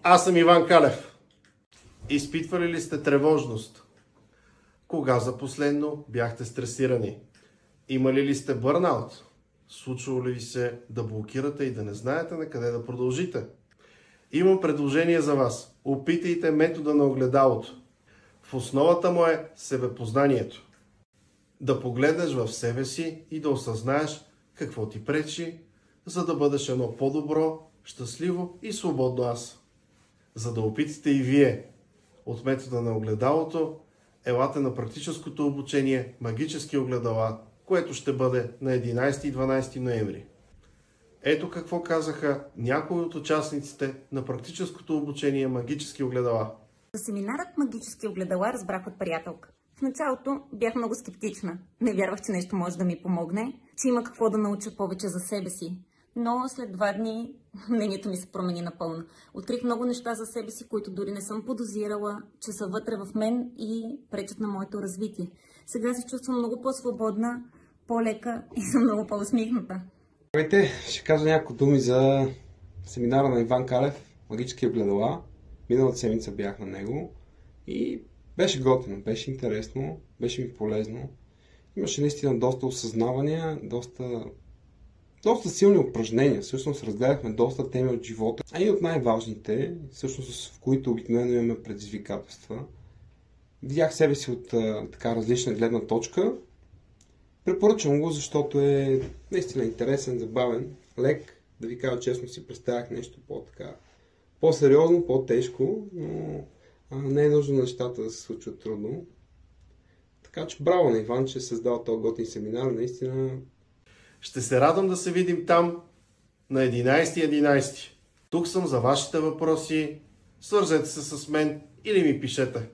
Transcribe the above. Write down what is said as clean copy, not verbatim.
Аз съм Иван Калев. Изпитвали ли сте тревожност? Кога за последно бяхте стресирани? Имали ли сте бърнаут? Случвало ли ви се да блокирате и да не знаете на къде да продължите? Имам предложение за вас. Опитайте метода на огледалото. В основата му е себепознанието. Да погледнеш в себе си и да осъзнаеш какво ти пречи, за да бъдеш едно по-добро, щастливо и свободно аз. За да опитате и вие от метода на огледалото, елате на практическото обучение Магически огледала, което ще бъде на 11 и 12 ноември. Ето какво казаха някои от участниците на практическото обучение Магически огледала. За семинарът Магически огледала разбрах от приятелка. В началото бях много скептична. Не вярвах, че нещо може да ми помогне, че има какво да науча повече за себе си. Но след 2 дни мнението ми се промени напълно. Открих много неща за себе си, които дори не съм подозирала, че са вътре в мен и пречат на моето развитие. Сега се чувствам много по-свободна, по-лека и съм много по-усмихната. Здравейте, ще кажа няколко думи за семинара на Иван Калев, Магически огледала. Миналата седмица бях на него и беше готино, беше интересно, беше ми полезно. Имаше наистина доста осъзнавания, доста силни упражнения. Всъщност разгледахме доста теми от живота, а и от най-важните, всъщност в които обикновено имаме предизвикателства. Видях себе си от така различна гледна точка. Препоръчвам го, защото е наистина интересен, забавен, лек. Да ви кажа честно, си представях нещо по-сериозно, по-тежко, но не е нужно нещата да се случват трудно. Така че браво на Иван, че е създал този готин семинар, наистина. Ще се радвам да се видим там на 11.11. Тук съм за вашите въпроси. Свържете се с мен или ми пишете.